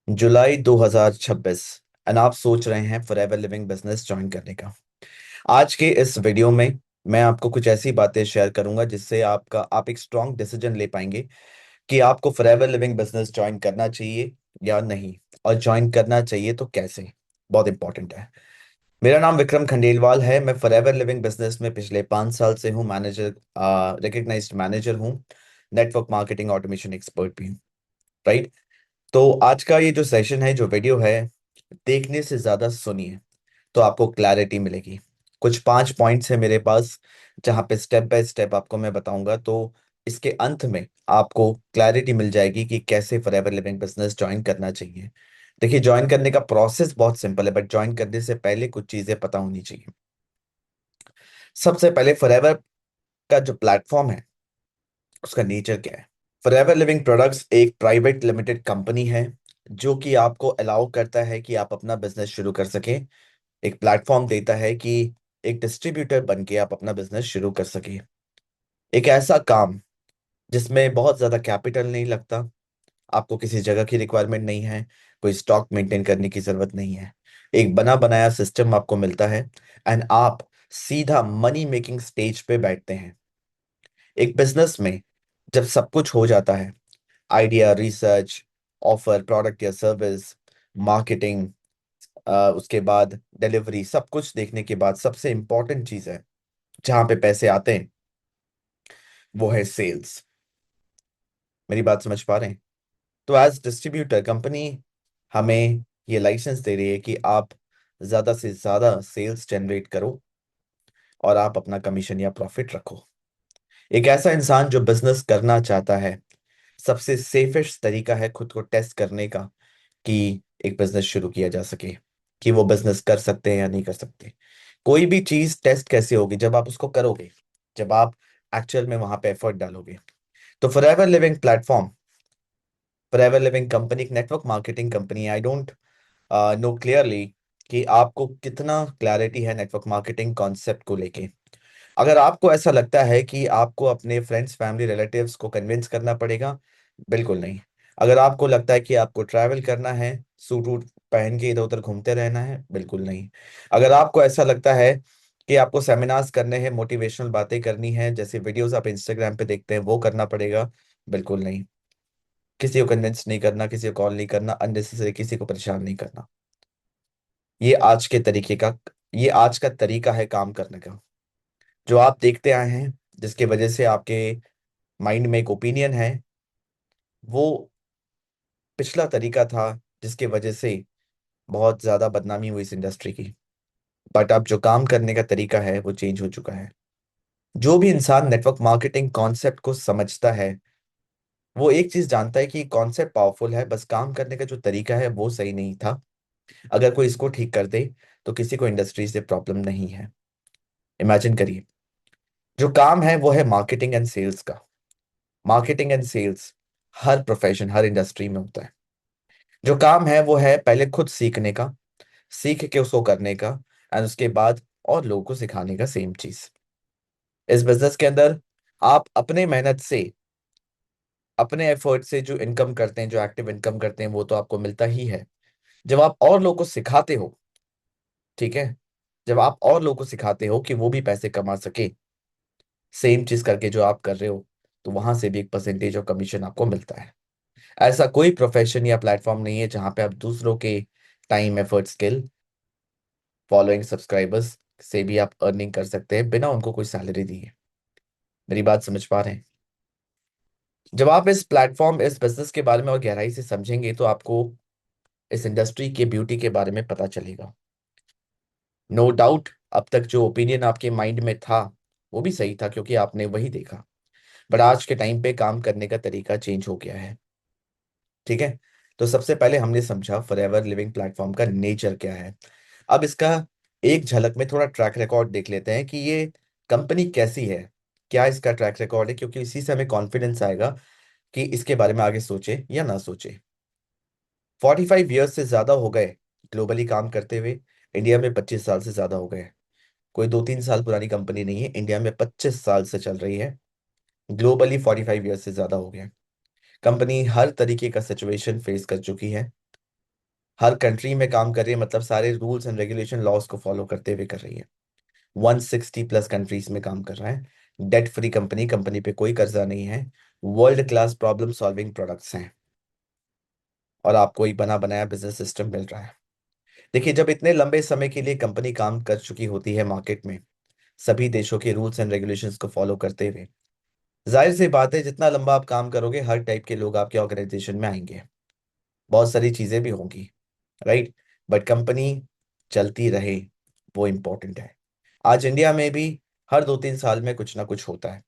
जुलाई 2026 and आप सोच रहे हैं फॉरएवर लिविंग बिजनेस ज्वाइन करने का। आज के इस वीडियो में मैं आपको कुछ ऐसी बातें शेयर करूंगा जिससे आप एक स्ट्रॉन्ग डिसीजन ले पाएंगे कि आपको फॉरएवर लिविंग बिजनेस ज्वाइन करना चाहिए या नहीं, और ज्वाइन करना चाहिए तो कैसे। बहुत इंपॉर्टेंट है। मेरा नाम विक्रम खंडेलवाल है। मैं फॉरएवर लिविंग बिजनेस में पिछले 5 साल से हूँ। मैनेजर, रिकग्नाइज्ड मैनेजर हूँ। नेटवर्क मार्केटिंग ऑटोमेशन एक्सपर्ट भी हूँ। राइट। तो आज का ये जो सेशन है, जो वीडियो है, देखने से ज्यादा सुनिए तो आपको क्लैरिटी मिलेगी। कुछ 5 पॉइंट्स है मेरे पास, जहां पे स्टेप बाय स्टेप आपको मैं बताऊंगा। तो इसके अंत में आपको क्लैरिटी मिल जाएगी कि कैसे फॉरएवर लिविंग बिजनेस ज्वाइन करना चाहिए। देखिए, ज्वाइन करने का प्रोसेस बहुत सिंपल है, बट ज्वाइन करने से पहले कुछ चीजें पता होनी चाहिए। सबसे पहले, फॉरएवर का जो प्लेटफॉर्म है उसका नेचर क्या है। फॉरएवर लिविंग प्रोडक्ट्स एक प्राइवेट लिमिटेड कंपनी है जो कि आपको अलाउ करता है कि आप अपना बिजनेस शुरू कर सकें। एक प्लेटफॉर्म देता है कि एक डिस्ट्रीब्यूटर बन के आप अपना बिजनेस शुरू कर सके। एक ऐसा काम जिसमें बहुत ज्यादा कैपिटल नहीं लगता, आपको किसी जगह की रिक्वायरमेंट नहीं है, कोई स्टॉक मेंटेन करने की जरूरत नहीं है। एक बना बनाया सिस्टम आपको मिलता है एंड आप सीधा मनी मेकिंग स्टेज पे बैठते हैं। एक बिजनेस में जब सब कुछ हो जाता है, आइडिया, रिसर्च, ऑफर, प्रोडक्ट या सर्विस, मार्केटिंग, उसके बाद डिलीवरी, सब कुछ देखने के बाद सबसे इंपॉर्टेंट चीज है जहां पे पैसे आते हैं, वो है सेल्स। मेरी बात समझ पा रहे हैं? तो एज डिस्ट्रीब्यूटर कंपनी हमें ये लाइसेंस दे रही है कि आप ज्यादा से ज्यादा सेल्स जनरेट करो और आप अपना कमीशन या प्रॉफिट रखो। एक ऐसा इंसान जो बिजनेस करना चाहता है, सबसे सेफेस्ट तरीका है खुद को टेस्ट करने का कि एक बिजनेस शुरू किया जा सके, कि वो बिजनेस कर सकते हैं या नहीं कर सकते। कोई भी चीज टेस्ट कैसे होगी? जब आप उसको करोगे, जब आप एक्चुअल में वहां पे एफर्ट डालोगे। तो Forever Living platform, Forever Living company एक network marketing company. I don't know clearly कि आपको कितना क्लैरिटी है नेटवर्क मार्केटिंग कॉन्सेप्ट को लेके। अगर आपको ऐसा लगता है कि आपको अपने फ्रेंड्स, फैमिली, रिलेटिव्स को कन्विंस करना पड़ेगा, बिल्कुल नहीं। अगर आपको लगता है कि आपको ट्रैवल करना है, सूट वूट पहन के इधर उधर घूमते रहना है, बिल्कुल नहीं। अगर आपको ऐसा लगता है कि आपको सेमिनार्स करने हैं, मोटिवेशनल बातें करनी है, जैसे वीडियोस आप इंस्टाग्राम पे देखते हैं, वो करना पड़ेगा, बिल्कुल नहीं। किसी को कन्विंस नहीं करना, किसी को कॉल नहीं करना, अननेसेसरी किसी को परेशान नहीं करना। ये आज के तरीके का ये आज का तरीका है काम करने का, जो आप देखते आए हैं, जिसकी वजह से आपके माइंड में एक ओपिनियन है। वो पिछला तरीका था जिसकी वजह से बहुत ज्यादा बदनामी हुई इस इंडस्ट्री की। बट अब जो काम करने का तरीका है वो चेंज हो चुका है। जो भी इंसान नेटवर्क मार्केटिंग कॉन्सेप्ट को समझता है, वो एक चीज जानता है कि कॉन्सेप्ट पावरफुल है, बस काम करने का जो तरीका है वो सही नहीं था। अगर कोई इसको ठीक कर दे तो किसी को इंडस्ट्री से प्रॉब्लम नहीं है। इमेजिन करिए, जो काम है वो है मार्केटिंग एंड सेल्स का। मार्केटिंग एंड सेल्स हर प्रोफेशन, हर इंडस्ट्री में होता है। जो काम है वो है पहले खुद सीखने का, सीख के उसको करने का, एंड उसके बाद और लोगों को सिखाने का। सेम चीज इस बिजनेस के अंदर, आप अपने मेहनत से, अपने एफर्ट से जो इनकम करते हैं, जो एक्टिव इनकम करते हैं, वो तो आपको मिलता ही है। जब आप और लोगों को सिखाते हो, ठीक है, जब आप और लोगों को सिखाते हो कि वो भी पैसे कमा सके सेम चीज करके जो आप कर रहे हो, तो वहां से भी एक परसेंटेज ऑफ कमीशन आपको मिलता है। ऐसा कोई प्रोफेशन या प्लेटफॉर्म नहीं है जहां पे आप दूसरों के time, effort, skill, following, subscribers से भी आप अर्निंग कर सकते हैं बिना उनको कोई सैलरी दिए। मेरी बात समझ पा रहे हैं? जब आप इस प्लेटफॉर्म, इस बिजनेस के बारे में और गहराई से समझेंगे तो आपको इस इंडस्ट्री के ब्यूटी के बारे में पता चलेगा। नो डाउट, अब तक जो ओपिनियन आपके माइंड में था वो भी सही था, क्योंकि आपने वही देखा। बट आज के टाइम पे काम करने का तरीका चेंज हो गया है। ठीक है। तो सबसे पहले हमने समझा फॉरएवर लिविंग प्लेटफॉर्म का नेचर क्या है। अब इसका एक झलक में थोड़ा ट्रैक रिकॉर्ड देख लेते हैं कि ये कंपनी कैसी है, क्या इसका ट्रैक रिकॉर्ड है, क्योंकि इसी से हमें कॉन्फिडेंस आएगा कि इसके बारे में आगे सोचे या ना सोचे। 45 ईयर्स से ज्यादा हो गए ग्लोबली काम करते हुए। इंडिया में 25 साल से ज्यादा हो गए। कोई 2-3 साल पुरानी कंपनी नहीं है, इंडिया में 25 साल से चल रही है। ग्लोबली 45 ईयर्स से ज्यादा हो गया। कंपनी हर तरीके का सिचुएशन फेस कर चुकी है। हर कंट्री में काम कर रही है, मतलब सारे रूल्स एंड रेगुलेशन लॉज को फॉलो करते हुए कर रही है। 160 प्लस कंट्रीज में काम कर रहा है। डेट फ्री कंपनी, कंपनी पे कोई कर्जा नहीं है। World class problem solving products हैं। और आपको एक बना बनाया बिजनेस सिस्टम मिल रहा है। देखिए, जब इतने लंबे समय के लिए कंपनी काम कर चुकी होती है मार्केट में, सभी देशों के रूल्स एंड रेगुलेशंस को फॉलो करते हुए, जाहिर सी बात है जितना लंबा आप काम करोगे हर टाइप के लोग आपके ऑर्गेनाइजेशन में आएंगे। बहुत सारी चीजें भी होंगी, राइट। बट कंपनी चलती रहे, वो इंपॉर्टेंट है। आज इंडिया में भी हर 2-3 साल में कुछ ना कुछ होता है।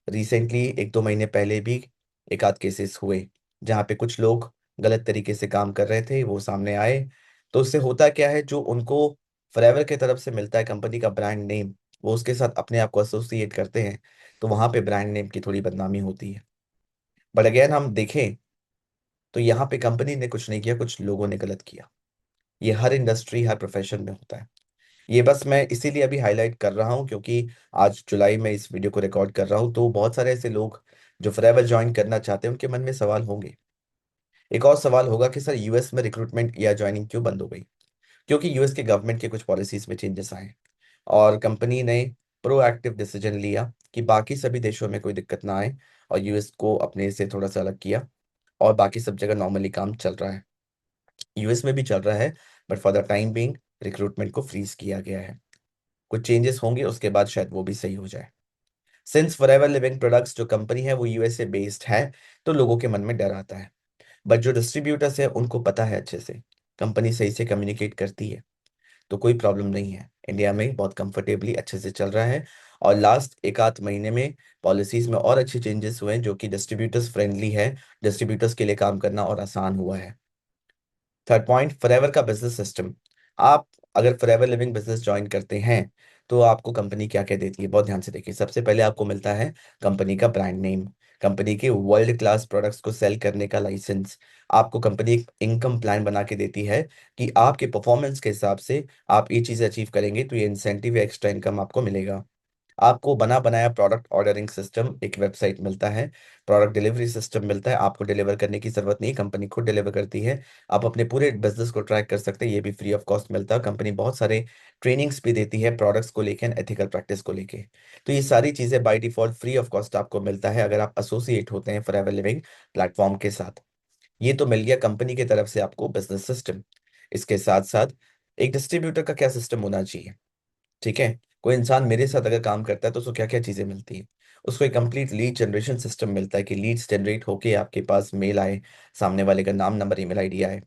रिसेंटली 1-2 महीने पहले भी एक आध केसेस हुए जहाँ पे कुछ लोग गलत तरीके से काम कर रहे थे, वो सामने आए। तो उससे होता क्या है, जो उनको फॉरएवर की तरफ से मिलता है कंपनी का ब्रांड नेम, वो उसके साथ अपने आप को एसोसिएट करते हैं। तो वहां पे ब्रांड नेम की थोड़ी बदनामी होती है। बट अगेन हम देखें तो यहाँ पे कंपनी ने कुछ नहीं किया, कुछ लोगों ने गलत किया। ये हर इंडस्ट्री हर प्रोफेशन में होता है। ये बस मैं इसीलिए अभी हाईलाइट कर रहा हूँ क्योंकि आज जुलाई में इस वीडियो को रिकॉर्ड कर रहा हूँ, तो बहुत सारे ऐसे लोग जो फॉरएवर ज्वाइन करना चाहते हैं उनके मन में सवाल होंगे। एक और सवाल होगा कि सर यूएस में रिक्रूटमेंट या ज्वाइनिंग क्यों बंद हो गई? क्योंकि यूएस के गवर्नमेंट के कुछ पॉलिसीज में चेंजेस आए और कंपनी ने प्रोएक्टिव डिसीजन लिया कि बाकी सभी देशों में कोई दिक्कत ना आए, और यूएस को अपने से थोड़ा सा अलग किया। और बाकी सब जगह नॉर्मली काम चल रहा है, यूएस में भी चल रहा है। But for the time being recruitment को फ्रीज किया गया है। कुछ चेंजेस होंगे उसके बाद शायद वो भी सही हो जाए। सिंस फॉरएवर लिविंग प्रोडक्ट्स जो कंपनी है वो यूएसए बेस्ड है, तो लोगों के मन में डर आता है। बट जो डिस्ट्रीब्यूटर्स है उनको पता है अच्छे से, कंपनी सही से कम्युनिकेट करती है, तो कोई प्रॉब्लम नहीं है। इंडिया में बहुत कंफर्टेबली अच्छे से चल रहा है। और लास्ट एक आध महीने में पॉलिसीज में और अच्छे चेंजेस हुए हैं जो कि डिस्ट्रीब्यूटर्स फ्रेंडली है। डिस्ट्रीब्यूटर्स के लिए काम करना और आसान हुआ है। थर्ड पॉइंट, फॉरएवर का बिजनेस सिस्टम। आप अगर फॉरएवर लिविंग बिजनेस ज्वाइन करते हैं तो आपको कंपनी क्या क्या देती है, बहुत ध्यान से देखिए। सबसे पहले आपको मिलता है कंपनी का ब्रांड नेम, कंपनी के वर्ल्ड क्लास प्रोडक्ट्स को सेल करने का लाइसेंस। आपको कंपनी एक इनकम प्लान बना के देती है कि आपके परफॉर्मेंस के हिसाब से आप ये चीज़ अचीव करेंगे तो ये इंसेंटिव या एक्स्ट्रा इनकम आपको मिलेगा। आपको बना बनाया प्रोडक्ट ऑर्डरिंग सिस्टम, एक वेबसाइट मिलता है। प्रोडक्ट डिलीवरी सिस्टम मिलता है, आपको डिलीवर करने की जरूरत नहीं, कंपनी खुद डिलीवर करती है। आप अपने पूरे बिजनेस को ट्रैक कर सकते हैं, ये भी फ्री ऑफ कॉस्ट मिलता है। कंपनी बहुत सारे ट्रेनिंग्स भी देती है प्रोडक्ट्स को लेके, एथिकल प्रैक्टिस को लेके। तो ये सारी चीजें by default free of cost आपको मिलता है अगर आप एसोसिएट होते हैं फॉरएवर लिविंग प्लेटफॉर्म के साथ। ये तो मिल गया कंपनी की तरफ से आपको बिजनेस सिस्टम। इसके साथ साथ एक डिस्ट्रीब्यूटर का क्या सिस्टम होना चाहिए, ठीक है। कोई इंसान मेरे साथ अगर काम करता है तो उसको क्या क्या चीजें मिलती है? उसको एक कंप्लीट लीड जनरेशन सिस्टम मिलता है कि लीड्स जनरेट होके आपके पास मेल आए, सामने वाले का नाम नंबर ईमेल आईडी आए।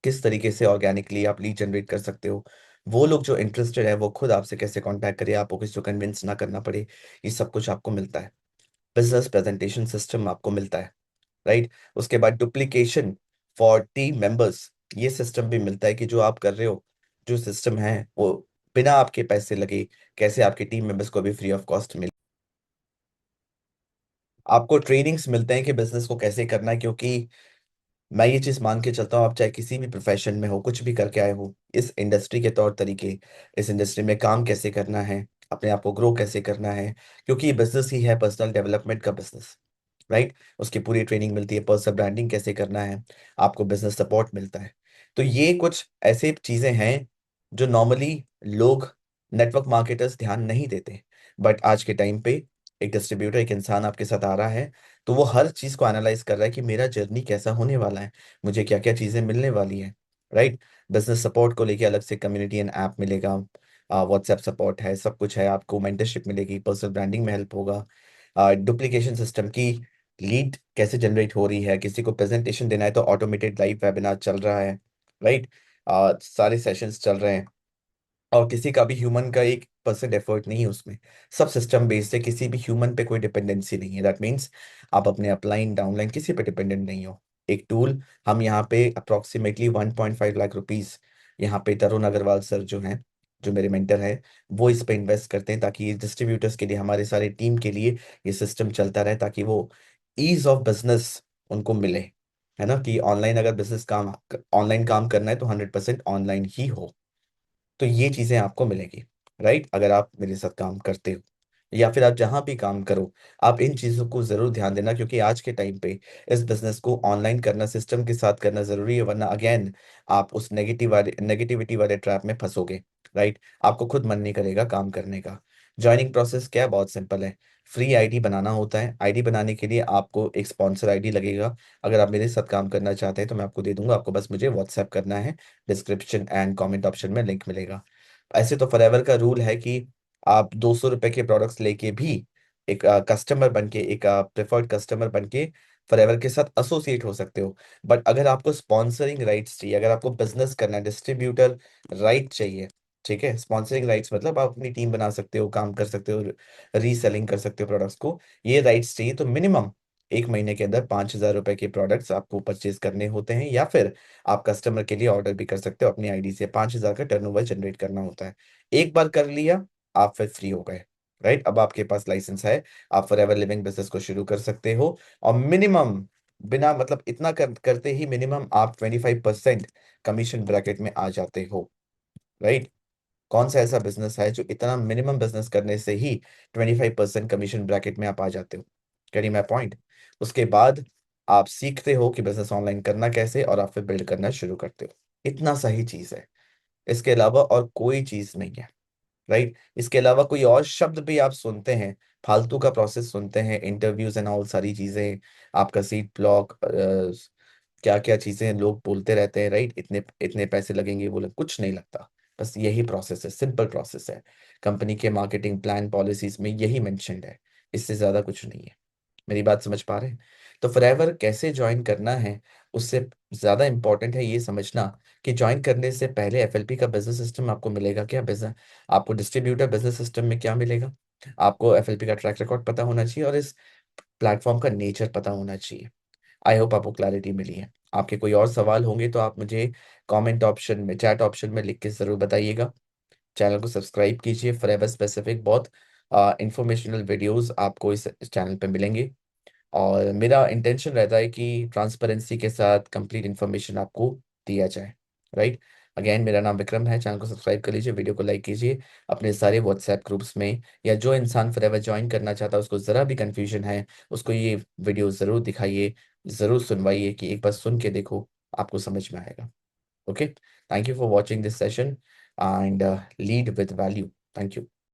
किस तरीके से ऑर्गेनिकली आप लीड जनरेट कर सकते हो, वो लोग जो इंटरेस्टेड है वो खुद आपसे कैसे कांटेक्ट करे, आपको किसी को कन्विंस ना करना पड़े, ये सब कुछ आपको मिलता है। बिजनेस प्रेजेंटेशन सिस्टम आपको मिलता है, राइट। उसके बाद डुप्लीकेशन फॉर टीम मेंबर्स, ये सिस्टम भी मिलता है कि जो आप कर रहे हो, जो सिस्टम है वो बिना आपके पैसे लगे कैसे आपके टीम मेंबर्स को भी फ्री ऑफ कॉस्ट मिले। आपको ट्रेनिंग्स मिलते हैं कि बिजनेस को कैसे करना है, क्योंकि मैं ये चीज मान के चलता हूँ आप चाहे किसी भी प्रोफेशन में हो, कुछ भी करके आए हो, इस इंडस्ट्री के तौर तरीके, इस इंडस्ट्री में काम कैसे करना है, अपने आप को ग्रो कैसे करना है, क्योंकि ये बिजनेस ही है पर्सनल डेवलपमेंट का बिजनेस, राइट। उसकी पूरी ट्रेनिंग मिलती है, पर्सनल ब्रांडिंग कैसे करना है, आपको बिजनेस सपोर्ट मिलता है। तो ये कुछ ऐसे चीजें हैं जो नॉर्मली लोग, नेटवर्क मार्केटर्स ध्यान नहीं देते। बट आज के टाइम पे एक डिस्ट्रीब्यूटर, एक इंसान आपके साथ आ रहा है, तो वो हर चीज को एनालाइज कर रहा है कि मेरा जर्नी कैसा होने वाला है, मुझे क्या क्या चीजें मिलने वाली है, राइट। बिजनेस सपोर्ट को लेके अलग से कम्युनिटी एंड ऐप मिलेगा, व्हाट्सएप सपोर्ट है, सब कुछ है, आपको मेंटरशिप मिलेगी, पर्सनल ब्रांडिंग में हेल्प होगा। डुप्लीकेशन सिस्टम की लीड कैसे जनरेट हो रही है, किसी को प्रेजेंटेशन देना है तो ऑटोमेटेड लाइव वेबिनार चल रहा है, राइट। सारे सेशंस चल रहे हैं और किसी का भी ह्यूमन का 1% एफर्ट नहीं है उसमें। सब सिस्टम बेस्ड है, किसी भी ह्यूमन पे कोई डिपेंडेंसी नहीं है। दैट मीन्स आप अपने अपलाइन डाउनलाइन किसी पे डिपेंडेंट नहीं हो। एक टूल, हम यहाँ पे अप्रोक्सीमेटली 1.5 लाख रुपीज, यहाँ पे तरुण अग्रवाल सर जो हैं, जो मेरे मेंटर है, वो इस पे इन्वेस्ट करते हैं ताकि डिस्ट्रीब्यूटर्स के लिए, हमारे सारे टीम के लिए ये सिस्टम चलता रहे, ताकि वो ईज ऑफ बिजनेस उनको मिले, है ना। कि ऑनलाइन अगर बिजनेस काम, ऑनलाइन काम करना है तो 100% ऑनलाइन ही हो। तो ये चीजें आपको मिलेगी, राइट, अगर आप मेरे साथ काम करते हो। या फिर आप जहां भी काम करो, आप इन चीजों को जरूर ध्यान देना, क्योंकि आज के टाइम पे इस बिजनेस को ऑनलाइन करना, सिस्टम के साथ करना जरूरी है, वरना अगेन आप उस नेगेटिविटी वाले ट्रैप में फंसोगे। राइट, आपको खुद मन नहीं करेगा काम करने का। ज्वाइनिंग प्रोसेस क्या है, बहुत सिंपल है। फ्री आईडी बनाना होता है। आईडी बनाने के लिए आपको एक स्पॉन्सर आईडी लगेगा। अगर आप मेरे साथ काम करना चाहते हैं तो मैं आपको दे दूंगा, आपको बस मुझे व्हाट्सएप करना है। डिस्क्रिप्शन एंड कमेंट ऑप्शन में लिंक मिलेगा। ऐसे तो फॉरएवर का रूल है कि आप 200 रुपए के प्रोडक्ट्स लेके भी एक कस्टमर बन के, एक प्रेफर्ड कस्टमर बन के फॉरएवर के साथ एसोसिएट हो सकते हो। बट अगर आपको स्पॉन्सरिंग राइट्स चाहिए, अगर आपको बिजनेस करना है, डिस्ट्रीब्यूटर राइट चाहिए, ठीक है, स्पॉन्सरिंग राइट्स मतलब आप अपनी टीम बना सकते हो, काम कर सकते हो, रीसेलिंग कर सकते हो प्रोडक्ट्स को, ये राइट्स चाहिए तो मिनिमम 1 महीने के अंदर 5,000 रुपए के प्रोडक्ट्स आपको परचेज करने होते हैं, या फिर आप कस्टमर के लिए ऑर्डर भी कर सकते हो अपनी आईडी से। 5,000 का टर्नओवर जनरेट करना होता है। एक बार कर लिया, आप फिर फ्री हो गए। राइट, अब आपके पास लाइसेंस है, आप फॉरएवर लिविंग बिजनेस को शुरू कर सकते हो। और मिनिमम, बिना मतलब इतना करते ही मिनिमम आप 25% कमीशन ब्रैकेट में आ जाते हो। राइट, कौन सा ऐसा बिजनेस है जो इतना मिनिमम बिजनेस करने से ही 25% कमीशन ब्रैकेट में आप आ जाते हो? Carry my point. उसके बाद आप सीखते हो कि बिजनेस ऑनलाइन करना कैसे, और आप फिर बिल्ड करना शुरू करते हो। इतना सही चीज है, इसके अलावा और कोई चीज नहीं है। राइट, इसके अलावा कोई और शब्द भी आप सुनते हैं, फालतू का प्रोसेस सुनते हैं, इंटरव्यूज एंड ऑल सारी चीजें, आपका सीट ब्लॉक, क्या क्या चीजें लोग बोलते रहते हैं, राइट, इतने इतने पैसे लगेंगे, बोले कुछ नहीं लगता। बस यही प्रोसेस है, सिंपल प्रोसेस है। कंपनी के मार्केटिंग प्लान पॉलिसीज में यही मेंशन्ड है, इससे ज्यादा कुछ नहीं है। मेरी बात समझ पा रहे हैं? तो फॉरएवर कैसे ज्वाइन करना है, उससे ज्यादा इंपॉर्टेंट है ये समझना कि ज्वाइन करने से पहले एफएलपी का बिजनेस सिस्टम आपको मिलेगा क्या, बिजनेस, आपको डिस्ट्रीब्यूटर बिजनेस सिस्टम में क्या मिलेगा, आपको एफएलपी का ट्रैक रिकॉर्ड पता होना चाहिए, और इस प्लेटफॉर्म का नेचर पता होना चाहिए। आई होप आपको क्लैरिटी मिली है। आपके कोई और सवाल होंगे तो आप मुझे कमेंट ऑप्शन में, चैट ऑप्शन में लिख के जरूर बताइएगा। चैनल को सब्सक्राइब कीजिए, फॉरएवर स्पेसिफिक बहुत इंफॉर्मेशनल वीडियोस आपको इस चैनल पे मिलेंगे। और मेरा इंटेंशन रहता है कि ट्रांसपेरेंसी के साथ कंप्लीट इन्फॉर्मेशन आपको दिया जाए। राइट, अगेन मेरा नाम विक्रम है। चैनल को सब्सक्राइब कर लीजिए, वीडियो को लाइक कीजिए अपने सारे व्हाट्सएप ग्रुप्स में, या जो इंसान फॉरएवर ज्वाइन करना चाहता है उसको ज़रा भी कंफ्यूजन है, उसको ये वीडियो ज़रूर दिखाइए, ज़रूर सुनवाइए कि एक बार सुन के देखो, आपको समझ में आएगा। Okay, thank you for watching this session and lead with value. Thank you.